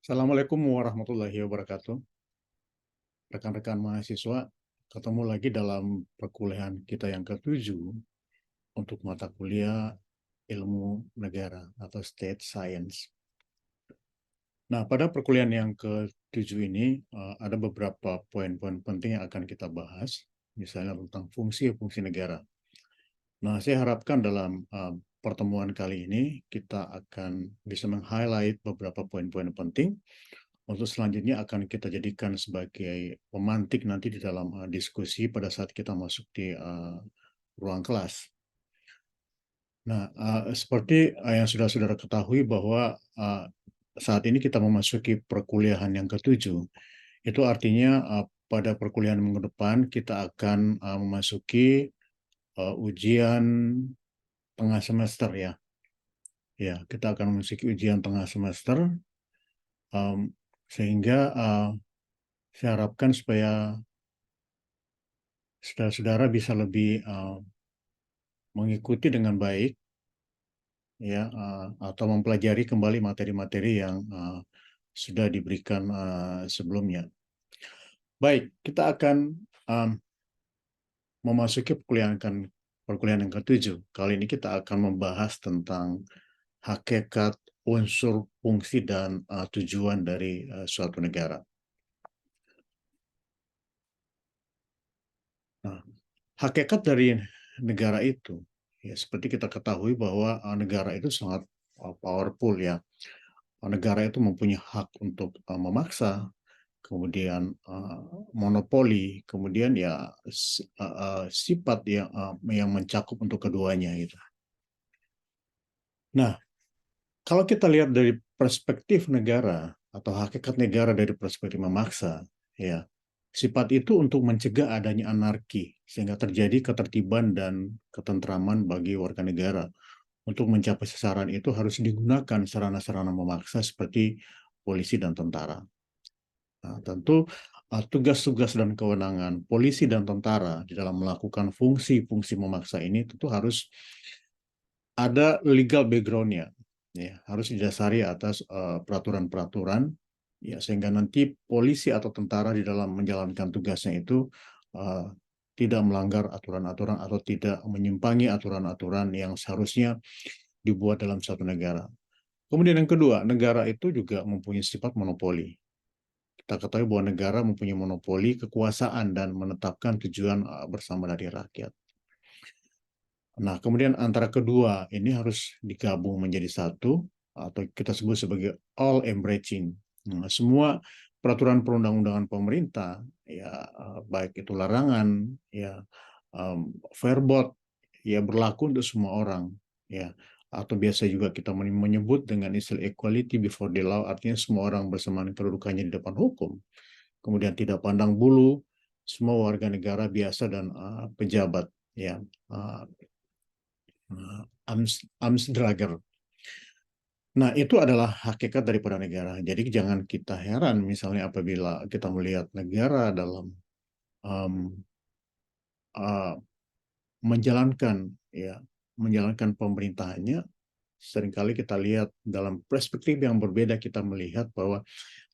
Assalamualaikum warahmatullahi wabarakatuh. Rekan-rekan mahasiswa, ketemu lagi dalam perkuliahan kita yang ketujuh untuk mata kuliah ilmu negara atau State Science. Nah, pada perkuliahan yang ketujuh ini ada beberapa poin-poin penting yang akan kita bahas, misalnya tentang fungsi-fungsi negara. Nah, saya harapkan dalam pertemuan kali ini kita akan bisa meng-highlight beberapa poin-poin penting untuk selanjutnya akan kita jadikan sebagai pemantik nanti di dalam diskusi pada saat kita masuk di ruang kelas. Nah, seperti yang sudah saudara ketahui bahwa saat ini kita memasuki perkuliahan yang ketujuh. Itu artinya pada perkuliahan minggu depan kita akan memasuki ujian tengah semester ya. Ya, kita akan memasuki ujian tengah semester sehingga saya harapkan supaya saudara-saudara bisa lebih mengikuti dengan baik ya atau mempelajari kembali materi-materi yang sudah diberikan sebelumnya. Baik, kita akan memasuki perkuliahan yang ketujuh. Kali ini kita akan membahas tentang hakikat, unsur, fungsi, dan tujuan dari suatu negara. Nah, hakikat dari negara itu, ya seperti kita ketahui bahwa negara itu sangat powerful ya. Negara itu mempunyai hak untuk memaksa, kemudian monopoli, kemudian ya sifat yang mencakup untuk keduanya gitu. Nah, kalau kita lihat dari perspektif negara atau hakikat negara dari perspektif memaksa, ya sifat itu untuk mencegah adanya anarki sehingga terjadi ketertiban dan ketentraman bagi warga negara. Untuk mencapai sasaran itu harus digunakan sarana-sarana memaksa seperti polisi dan tentara. Nah, tentu tugas-tugas dan kewenangan polisi dan tentara di dalam melakukan fungsi-fungsi memaksa ini tentu harus ada legal background-nya, ya, harus didasari atas peraturan-peraturan, ya, sehingga nanti polisi atau tentara di dalam menjalankan tugasnya itu uh, tidak melanggar aturan-aturan atau tidak menyimpangi aturan-aturan yang seharusnya dibuat dalam suatu negara. Kemudian yang kedua, negara itu juga mempunyai sifat monopoli. Kita ketahui bahwa negara mempunyai monopoli kekuasaan dan menetapkan tujuan bersama dari rakyat. Nah, kemudian antara kedua ini harus digabung menjadi satu atau kita sebut sebagai all embracing. Nah, semua peraturan perundang-undangan pemerintah, ya baik itu larangan, ya verbot, ya berlaku untuk semua orang, ya. Atau biasa juga kita menyebut dengan istilah equality before the law, artinya semua orang bersamaan kedudukannya di depan hukum. Kemudian tidak pandang bulu, semua warga negara biasa dan pejabat, ya. Amsdrager. Nah, itu adalah hakikat daripada negara. Jadi jangan kita heran misalnya apabila kita melihat negara dalam um, uh, menjalankan ya menjalankan pemerintahannya, seringkali kita lihat dalam perspektif yang berbeda kita melihat bahwa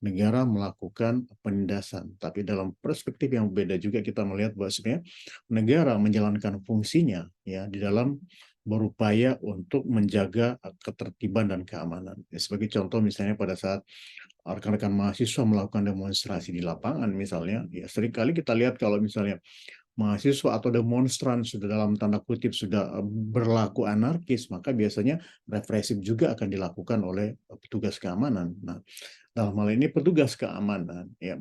negara melakukan penindasan. Tapi dalam perspektif yang berbeda juga kita melihat bahwa sebenarnya negara menjalankan fungsinya ya di dalam berupaya untuk menjaga ketertiban dan keamanan. Ya, sebagai contoh misalnya pada saat rekan-rekan mahasiswa melakukan demonstrasi di lapangan misalnya, ya seringkali kita lihat kalau misalnya mahasiswa atau demonstran sudah dalam tanda kutip sudah berlaku anarkis, maka biasanya represif juga akan dilakukan oleh petugas keamanan. Nah, dalam hal ini petugas keamanan ya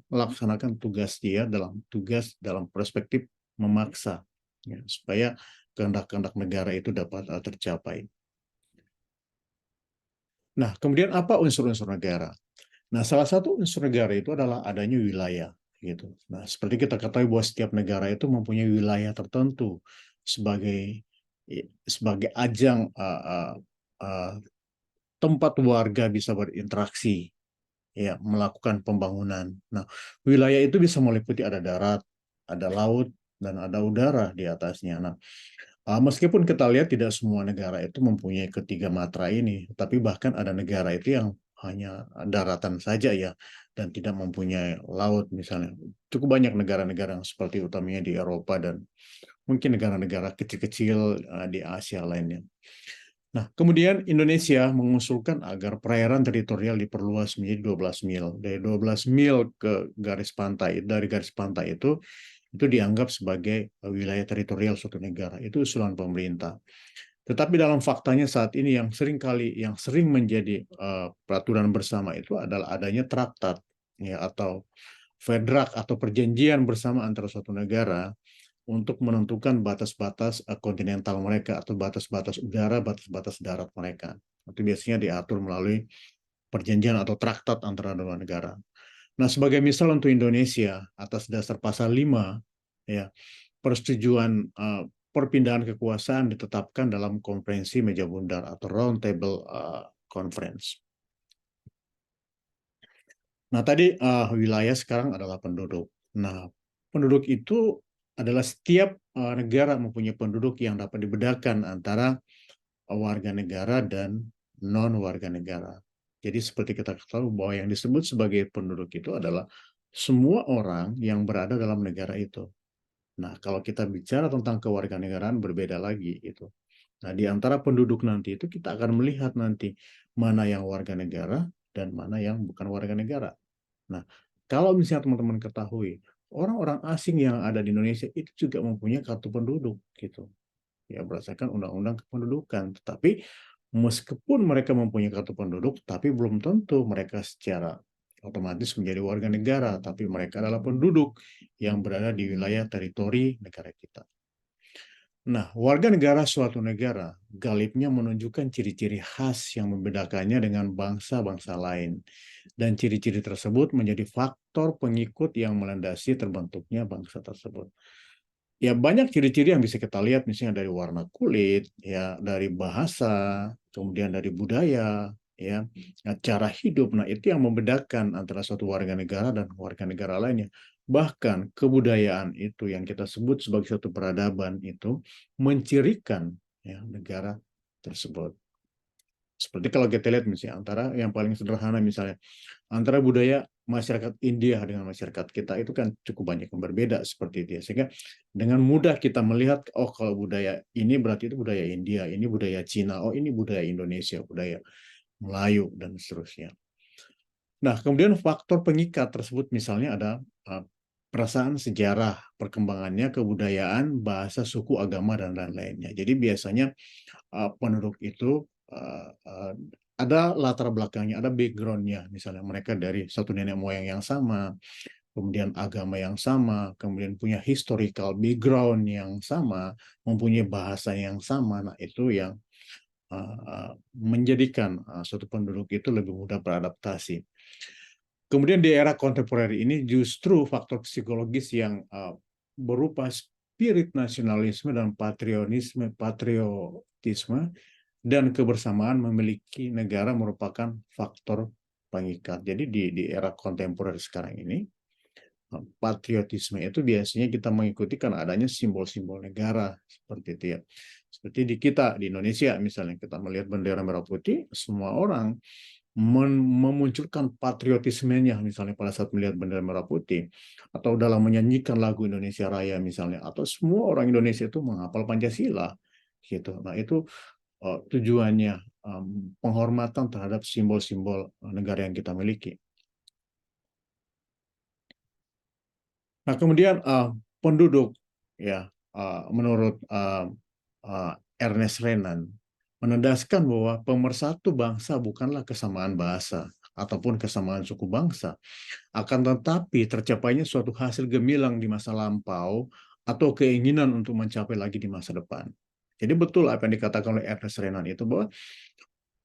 melaksanakan tugas dia dalam perspektif memaksa ya, supaya kehendak-kehendak negara itu dapat tercapai. Nah, kemudian apa unsur-unsur negara? Nah, salah satu unsur negara itu adalah adanya wilayah gitu. Nah, seperti kita ketahui bahwa setiap negara itu mempunyai wilayah tertentu sebagai sebagai ajang uh, tempat warga bisa berinteraksi ya melakukan pembangunan. Nah, wilayah itu bisa meliputi ada darat, ada laut, dan ada udara di atasnya. Nah, meskipun kita lihat tidak semua negara itu mempunyai ketiga matra ini, tapi bahkan ada negara itu yang hanya daratan saja ya, dan tidak mempunyai laut misalnya. Cukup banyak negara-negara yang seperti utamanya di Eropa dan mungkin negara-negara kecil-kecil di Asia lainnya. Nah, kemudian Indonesia mengusulkan agar perairan teritorial diperluas menjadi 12 mil. Dari 12 mil ke garis pantai, dari garis pantai itu dianggap sebagai wilayah teritorial suatu negara. Itu usulan pemerintah. Tetapi dalam faktanya saat ini yang sering menjadi peraturan bersama itu adalah adanya traktat ya atau fedrak atau perjanjian bersama antara suatu negara untuk menentukan batas-batas kontinental mereka atau batas-batas udara, batas-batas darat mereka. Itu biasanya diatur melalui perjanjian atau traktat antara dua negara. Nah, sebagai misal untuk Indonesia, atas dasar pasal 5, ya, persetujuan perpindahan kekuasaan ditetapkan dalam konferensi meja bundar atau round table conference. Nah, tadi wilayah sekarang adalah penduduk. Nah, penduduk itu adalah setiap negara mempunyai penduduk yang dapat dibedakan antara warga negara dan non warga negara. Jadi seperti kita ketahui bahwa yang disebut sebagai penduduk itu adalah semua orang yang berada dalam negara itu. Nah, kalau kita bicara tentang kewarganegaraan berbeda lagi itu. Nah, di antara penduduk nanti itu kita akan melihat nanti mana yang warga negara dan mana yang bukan warga negara. Nah, kalau misalnya teman-teman ketahui, orang-orang asing yang ada di Indonesia itu juga mempunyai kartu penduduk gitu. Ya, berdasarkan undang-undang kependudukan. Tetapi meskipun mereka mempunyai kartu penduduk, tapi belum tentu mereka secara otomatis menjadi warga negara, tapi mereka adalah penduduk yang berada di wilayah teritori negara kita. Nah, warga negara suatu negara galibnya menunjukkan ciri-ciri khas yang membedakannya dengan bangsa-bangsa lain. Dan ciri-ciri tersebut menjadi faktor pengikut yang melandasi terbentuknya bangsa tersebut. Ya, banyak ciri-ciri yang bisa kita lihat misalnya dari warna kulit, ya, dari bahasa, kemudian dari budaya, ya, cara hidup. Nah, itu yang membedakan antara suatu warga negara dan warga negara lainnya. Bahkan kebudayaan itu yang kita sebut sebagai suatu peradaban itu mencirikan ya negara tersebut. Seperti kalau kita lihat misalnya antara yang paling sederhana misalnya antara budaya masyarakat India dengan masyarakat kita itu kan cukup banyak yang berbeda seperti itu ya. Sehingga dengan mudah kita melihat, oh kalau budaya ini berarti itu budaya India, ini budaya Cina, oh ini budaya Indonesia, budaya Melayu, dan seterusnya. Nah, kemudian faktor pengikat tersebut misalnya ada perasaan sejarah, perkembangannya, kebudayaan, bahasa, suku, agama, dan lain-lainnya. Jadi biasanya penduduk itu ada latar belakangnya, ada background-nya. Misalnya mereka dari satu nenek moyang yang sama, kemudian agama yang sama, kemudian punya historical background yang sama, mempunyai bahasa yang sama. Nah, itu yang menjadikan suatu penduduk itu lebih mudah beradaptasi. Kemudian di era kontemporer ini justru faktor psikologis yang berupa spirit nasionalisme dan patriotisme dan kebersamaan memiliki negara merupakan faktor pengikat. Jadi di era kontemporer sekarang ini, patriotisme itu biasanya kita mengikuti karena adanya simbol-simbol negara seperti itu ya. Seperti di kita di Indonesia misalnya kita melihat bendera merah putih, semua orang memunculkan patriotismenya misalnya pada saat melihat bendera merah putih atau dalam menyanyikan lagu Indonesia Raya misalnya atau semua orang Indonesia itu menghafal Pancasila gitu. Nah, itu tujuannya penghormatan terhadap simbol-simbol negara yang kita miliki. Nah, kemudian penduduk ya menurut Ernest Renan menandaskan bahwa pemersatu bangsa bukanlah kesamaan bahasa ataupun kesamaan suku bangsa, akan tetapi tercapainya suatu hasil gemilang di masa lampau atau keinginan untuk mencapai lagi di masa depan. Jadi betul apa yang dikatakan oleh Ernest Renan itu bahwa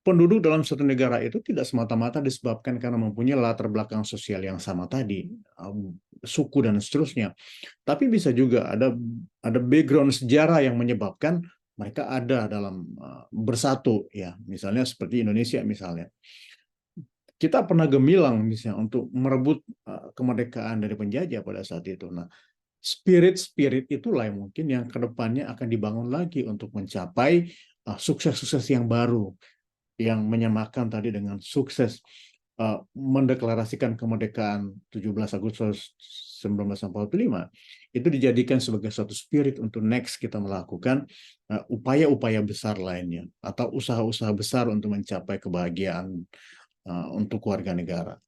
penduduk dalam suatu negara itu tidak semata-mata disebabkan karena mempunyai latar belakang sosial yang sama tadi, suku dan seterusnya. Tapi bisa juga ada background sejarah yang menyebabkan mereka ada dalam bersatu ya. Misalnya seperti Indonesia misalnya. Kita pernah gemilang misalnya untuk merebut kemerdekaan dari penjajah pada saat itu. Nah, spirit-spirit itulah yang mungkin yang kedepannya akan dibangun lagi untuk mencapai sukses-sukses yang baru yang menyamakan tadi dengan sukses mendeklarasikan kemerdekaan 17 Agustus 1945 itu dijadikan sebagai suatu spirit untuk next kita melakukan upaya-upaya besar lainnya atau usaha-usaha besar untuk mencapai kebahagiaan untuk warga negara.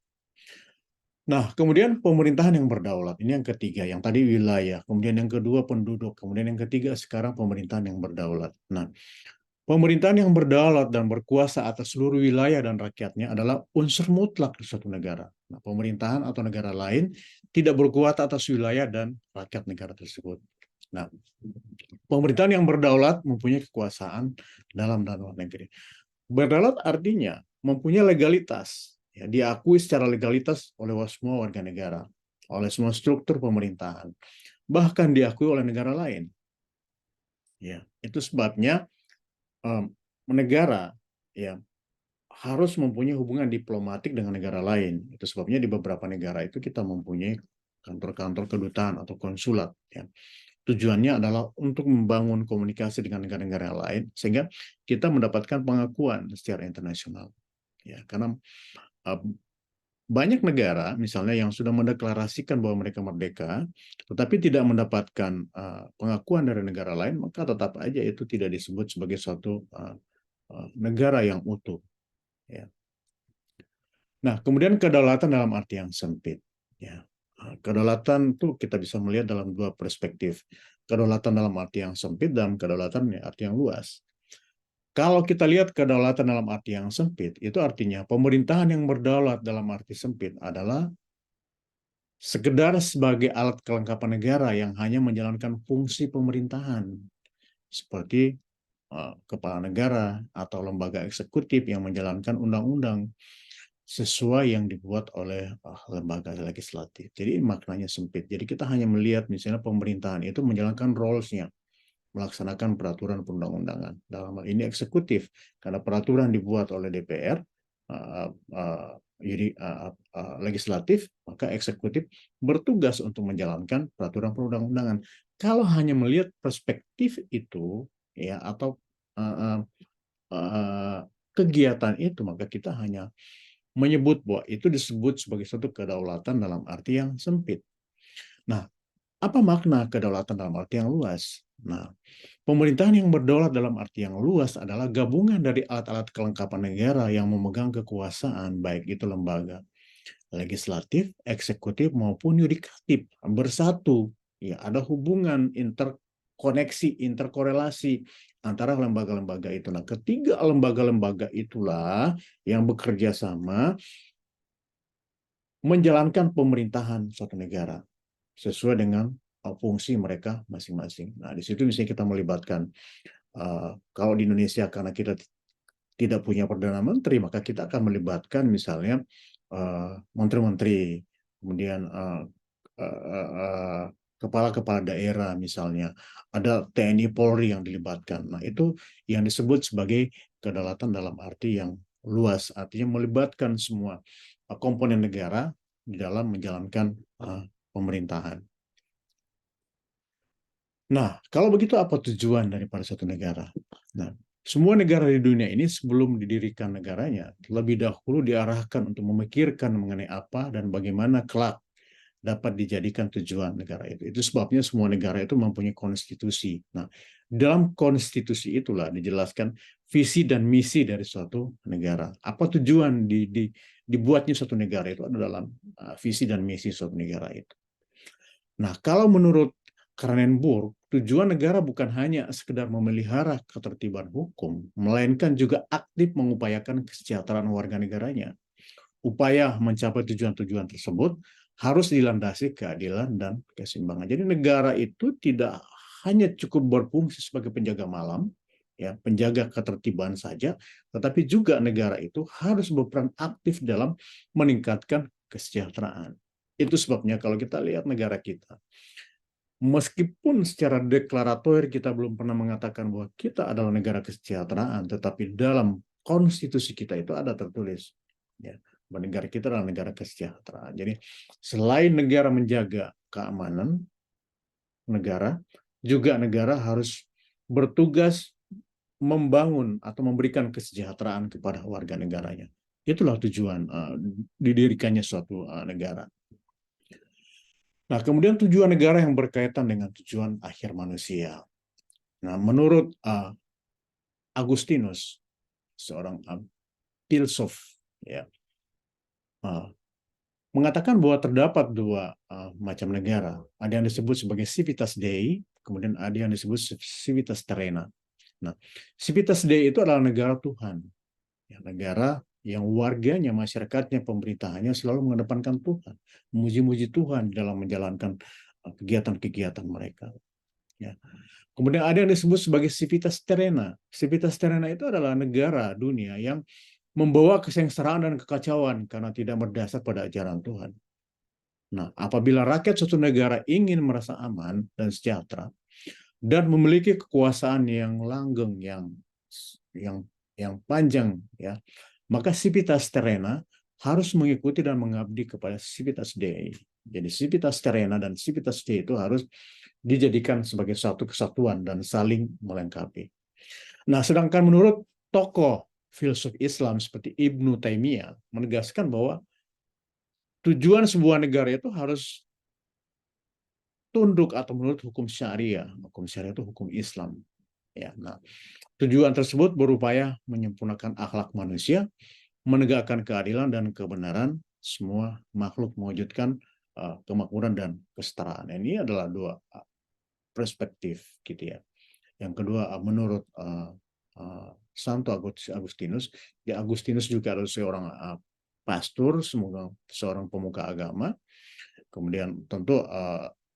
Nah, kemudian pemerintahan yang berdaulat, ini yang ketiga, yang tadi wilayah, kemudian yang kedua penduduk, kemudian yang ketiga sekarang pemerintahan yang berdaulat. Nah, pemerintahan yang berdaulat dan berkuasa atas seluruh wilayah dan rakyatnya adalah unsur mutlak di suatu negara. Nah, pemerintahan atau negara lain tidak berkuasa atas wilayah dan rakyat negara tersebut. Nah, pemerintahan yang berdaulat mempunyai kekuasaan dalam dan luar negeri. Berdaulat artinya mempunyai legalitas, ya, diakui secara legalitas oleh semua warga negara, oleh semua struktur pemerintahan, bahkan diakui oleh negara lain. Ya, itu sebabnya negara ya harus mempunyai hubungan diplomatik dengan negara lain. Itu sebabnya di beberapa negara itu kita mempunyai kantor-kantor kedutaan atau konsulat. Ya. Tujuannya adalah untuk membangun komunikasi dengan negara-negara lain sehingga kita mendapatkan pengakuan secara internasional. Ya, karena banyak negara misalnya yang sudah mendeklarasikan bahwa mereka merdeka, tetapi tidak mendapatkan pengakuan dari negara lain, maka tetap aja itu tidak disebut sebagai suatu negara yang utuh. Ya. Nah, kemudian kedaulatan dalam arti yang sempit. Ya. Kedaulatan itu kita bisa melihat dalam dua perspektif. Kedaulatan dalam arti yang sempit dan kedaulatan dalam arti yang luas. Kalau kita lihat kedaulatan dalam arti yang sempit, itu artinya pemerintahan yang berdaulat dalam arti sempit adalah sekedar sebagai alat kelengkapan negara yang hanya menjalankan fungsi pemerintahan, seperti kepala negara atau lembaga eksekutif yang menjalankan undang-undang sesuai yang dibuat oleh lembaga legislatif. Jadi maknanya sempit. Jadi kita hanya melihat misalnya pemerintahan itu menjalankan roles-nya, melaksanakan peraturan perundang-undangan. Dalam hal ini eksekutif, karena peraturan dibuat oleh DPR, legislatif, maka eksekutif bertugas untuk menjalankan peraturan perundang-undangan. Kalau hanya melihat perspektif itu, ya atau kegiatan itu, maka kita hanya menyebut bahwa itu disebut sebagai suatu kedaulatan dalam arti yang sempit. Nah, apa makna kedaulatan dalam arti yang luas? Nah, pemerintahan yang berdaulat dalam arti yang luas adalah gabungan dari alat-alat kelengkapan negara yang memegang kekuasaan, baik itu lembaga legislatif, eksekutif, maupun yudikatif bersatu. Ya, ada hubungan interkoneksi, interkorelasi antara lembaga-lembaga itu. Nah, ketiga lembaga-lembaga itulah yang bekerja sama menjalankan pemerintahan suatu negara sesuai dengan fungsi mereka masing-masing. Nah, di situ misalnya kita melibatkan, kalau di Indonesia karena kita tidak punya Perdana Menteri, maka kita akan melibatkan misalnya menteri-menteri, kemudian kepala-kepala daerah misalnya, ada TNI Polri yang dilibatkan. Nah, itu yang disebut sebagai kedaulatan dalam arti yang luas, artinya melibatkan semua komponen negara di dalam menjalankan pemerintahan. Nah, kalau begitu apa tujuan daripada satu negara? Nah, semua negara di dunia ini sebelum didirikan negaranya, lebih dahulu diarahkan untuk memikirkan mengenai apa dan bagaimana kelak dapat dijadikan tujuan negara itu. Itu sebabnya semua negara itu mempunyai konstitusi. Nah, dalam konstitusi itulah dijelaskan visi dan misi dari suatu negara. Apa tujuan dibuatnya suatu negara itu ada dalam visi dan misi suatu negara itu. Nah, kalau menurut Kranenburg, tujuan negara bukan hanya sekedar memelihara ketertiban hukum, melainkan juga aktif mengupayakan kesejahteraan warga negaranya. Upaya mencapai tujuan-tujuan tersebut harus dilandasi keadilan dan keseimbangan. Jadi negara itu tidak hanya cukup berfungsi sebagai penjaga malam, ya, penjaga ketertiban saja, tetapi juga negara itu harus berperan aktif dalam meningkatkan kesejahteraan. Itu sebabnya kalau kita lihat negara kita, meskipun secara deklarator kita belum pernah mengatakan bahwa kita adalah negara kesejahteraan, tetapi dalam konstitusi kita itu ada tertulis, ya, bahwa negara kita adalah negara kesejahteraan. Jadi selain negara menjaga keamanan negara, juga negara harus bertugas membangun atau memberikan kesejahteraan kepada warga negaranya. Itulah tujuan didirikannya suatu negara. Nah, kemudian tujuan negara yang berkaitan dengan tujuan akhir manusia. Nah, menurut Agustinus, seorang filsuf, ya, uh, mengatakan bahwa terdapat dua macam negara. Ada yang disebut sebagai civitas Dei, kemudian ada yang disebut civitas terrena. Nah, civitas Dei itu adalah negara Tuhan, ya, negara yang warganya, masyarakatnya, pemerintahannya selalu mengedepankan Tuhan, memuji-muji Tuhan dalam menjalankan kegiatan-kegiatan mereka. Ya. Kemudian ada yang disebut sebagai civitas terrena. Civitas terrena itu adalah negara dunia yang membawa kesengsaraan dan kekacauan karena tidak berdasar pada ajaran Tuhan. Nah, apabila rakyat suatu negara ingin merasa aman dan sejahtera dan memiliki kekuasaan yang langgeng, yang yang panjang, ya, maka civitas terrena harus mengikuti dan mengabdi kepada civitas Dei. Jadi civitas terrena dan civitas Dei itu harus dijadikan sebagai satu kesatuan dan saling melengkapi. Nah, sedangkan menurut tokoh filsuf Islam seperti Ibnu Taimiyah menegaskan bahwa tujuan sebuah negara itu harus tunduk atau menurut hukum syariah. Hukum syariah itu hukum Islam. Ya, nah, tujuan tersebut berupaya menyempurnakan akhlak manusia, menegakkan keadilan dan kebenaran semua makhluk, mewujudkan kemakmuran dan kesetaraan. Ini adalah dua perspektif, gitu ya. Yang kedua, menurut Santo Agustinus, ya Agustinus juga adalah seorang pastor, seorang pemuka agama. Kemudian tentu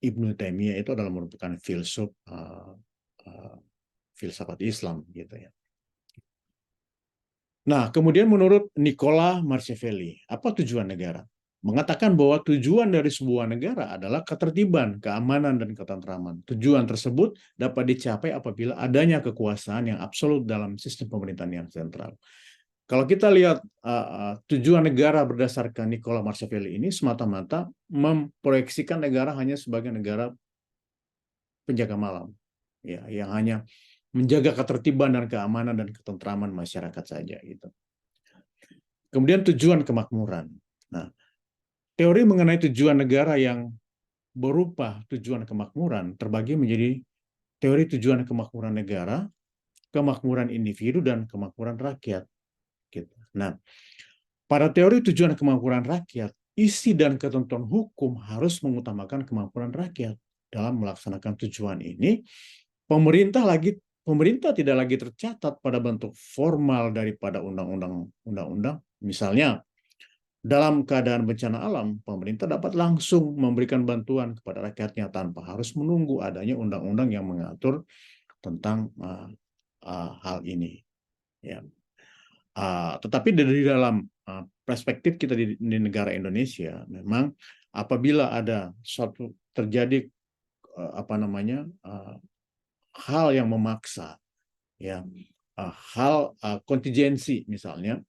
Ibnu Taimiyah itu adalah merupakan filsuf filsafat Islam, gitu ya. Nah, kemudian menurut Nicola Machiavelli, apa tujuan negara? Mengatakan bahwa tujuan dari sebuah negara adalah ketertiban, keamanan, dan ketentraman. Tujuan tersebut dapat dicapai apabila adanya kekuasaan yang absolut dalam sistem pemerintahan yang sentral. Kalau kita lihat tujuan negara berdasarkan Nicola Machiavelli ini semata-mata memproyeksikan negara hanya sebagai negara penjaga malam, ya, yang hanya menjaga ketertiban dan keamanan dan ketentraman masyarakat saja, gitu. Kemudian tujuan kemakmuran. Nah, teori mengenai tujuan negara yang berupa tujuan kemakmuran terbagi menjadi teori tujuan kemakmuran negara, kemakmuran individu, dan kemakmuran rakyat. Gitu. Nah, pada teori tujuan kemakmuran rakyat, isi dan ketentuan hukum harus mengutamakan kemakmuran rakyat. Dalam melaksanakan tujuan ini, pemerintah tidak lagi tercatat pada bentuk formal daripada undang-undang. Misalnya, dalam keadaan bencana alam, pemerintah dapat langsung memberikan bantuan kepada rakyatnya tanpa harus menunggu adanya undang-undang yang mengatur tentang hal ini. Ya. Tetapi dari dalam perspektif kita di negara Indonesia, memang apabila ada suatu terjadi hal yang memaksa, ya, hal kontingensi misalnya,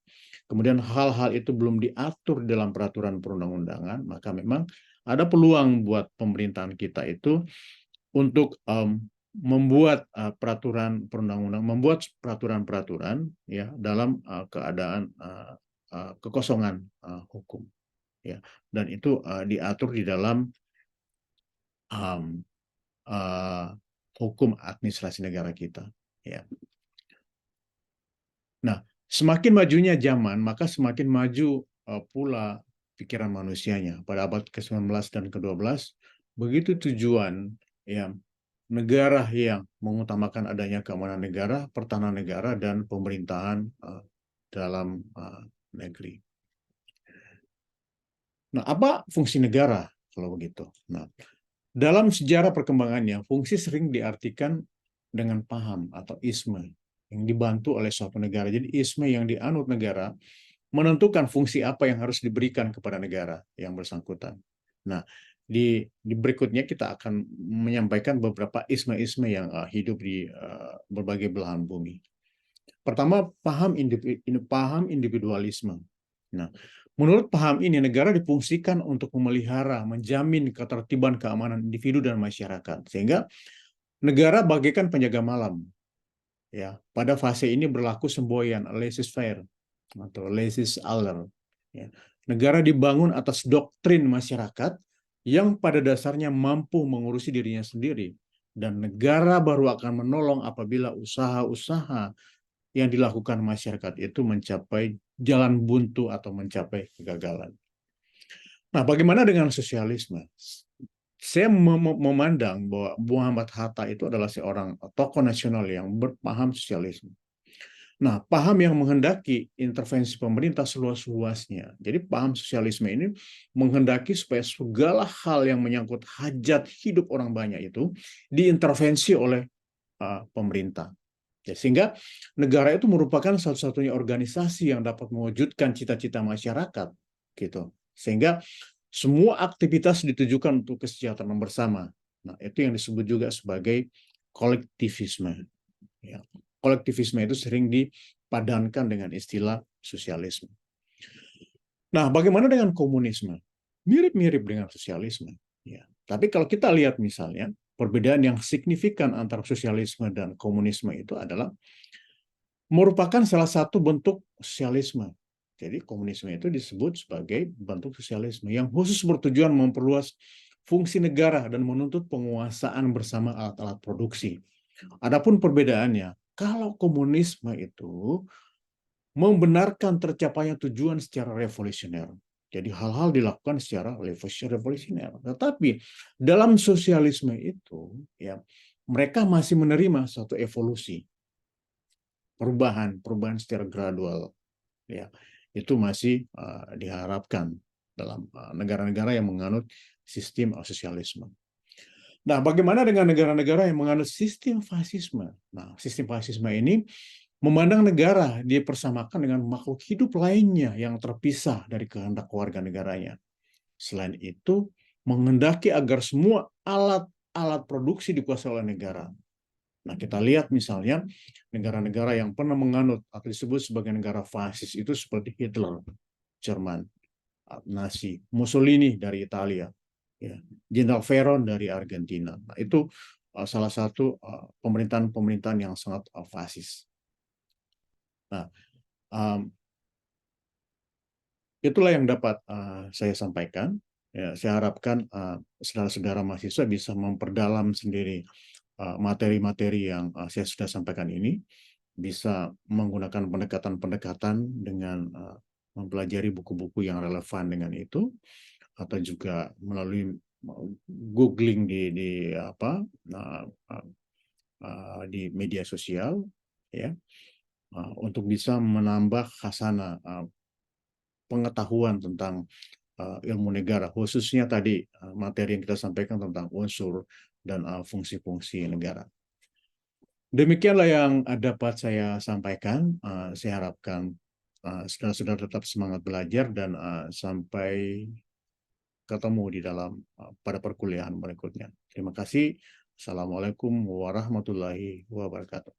kemudian hal-hal itu belum diatur dalam peraturan perundang-undangan, maka memang ada peluang buat pemerintahan kita itu untuk membuat peraturan perundang-undang, membuat peraturan-peraturan, ya, dalam keadaan kekosongan hukum, ya, dan itu diatur di dalam um, hukum administrasi negara kita, ya. Nah, semakin majunya zaman, maka semakin maju pula pikiran manusianya. Pada abad ke-19 dan ke-12, begitu tujuan, ya, negara yang mengutamakan adanya keamanan negara, pertahanan negara, dan pemerintahan dalam negeri. Nah, apa fungsi negara kalau begitu? Nah, dalam sejarah perkembangannya, fungsi sering diartikan dengan paham atau isme yang dibantu oleh suatu negara. Jadi isme yang dianut negara menentukan fungsi apa yang harus diberikan kepada negara yang bersangkutan. Nah, di berikutnya kita akan menyampaikan beberapa isme-isme yang hidup di berbagai belahan bumi. Pertama, paham individualisme. Nah, menurut paham ini, negara difungsikan untuk memelihara, menjamin ketertiban keamanan individu dan masyarakat, sehingga negara bagaikan penjaga malam. Ya, pada fase ini berlaku semboyan, laissez-faire. atau laissez-aller. Ya. Negara dibangun atas doktrin masyarakat yang pada dasarnya mampu mengurusi dirinya sendiri, dan negara baru akan menolong apabila usaha-usaha yang dilakukan masyarakat itu mencapai jalan buntu atau mencapai kegagalan. Nah, bagaimana dengan sosialisme? Saya memandang bahwa Muhammad Hatta itu adalah seorang tokoh nasional yang berpaham sosialisme. Nah, paham yang menghendaki intervensi pemerintah seluas-luasnya. Jadi paham sosialisme ini menghendaki supaya segala hal yang menyangkut hajat hidup orang banyak itu diintervensi oleh pemerintah. Ya, sehingga negara itu merupakan satu-satunya organisasi yang dapat mewujudkan cita-cita masyarakat, gitu. Sehingga semua aktivitas ditujukan untuk kesejahteraan bersama. Nah, itu yang disebut juga sebagai kolektivisme. Ya. Kolektivisme itu sering dipadankan dengan istilah sosialisme. Nah, bagaimana dengan komunisme? Mirip-mirip dengan sosialisme. Ya. Tapi kalau kita lihat misalnya, perbedaan yang signifikan antara sosialisme dan komunisme itu adalah merupakan salah satu bentuk sosialisme. Jadi komunisme itu disebut sebagai bentuk sosialisme yang khusus bertujuan memperluas fungsi negara dan menuntut penguasaan bersama alat-alat produksi. Adapun perbedaannya, kalau komunisme itu membenarkan tercapainya tujuan secara revolusioner. Jadi hal-hal dilakukan secara revolusioner. Tetapi dalam sosialisme itu, ya mereka masih menerima suatu evolusi, perubahan secara gradual. Ya, itu masih diharapkan dalam negara-negara yang menganut sistem sosialisme. Nah, bagaimana dengan negara-negara yang menganut sistem fasisme? Nah, sistem fasisme ini memandang negara dipersamakan dengan makhluk hidup lainnya yang terpisah dari kehendak warga negaranya. Selain itu, menghendaki agar semua alat-alat produksi dikuasai oleh negara. Nah, kita lihat misalnya negara-negara yang pernah menganut atau disebut sebagai negara fasis itu seperti Hitler, Jerman, Nazi, Mussolini dari Italia, ya, Jenderal Veron dari Argentina. Nah, itu salah satu pemerintahan-pemerintahan yang sangat fasis. Nah, itulah yang dapat saya sampaikan. Ya, saya harapkan saudara-saudara mahasiswa bisa memperdalam sendiri materi-materi yang saya sudah sampaikan ini, bisa menggunakan pendekatan-pendekatan dengan mempelajari buku-buku yang relevan dengan itu, atau juga melalui googling di media sosial, ya, untuk bisa menambah khasana pengetahuan tentang ilmu negara, khususnya tadi materi yang kita sampaikan tentang unsur dan fungsi-fungsi negara. Demikianlah yang dapat saya sampaikan. Saya harapkan saudara-saudara tetap semangat belajar dan sampai ketemu di dalam pada perkuliahan berikutnya. Terima kasih. Assalamualaikum warahmatullahi wabarakatuh.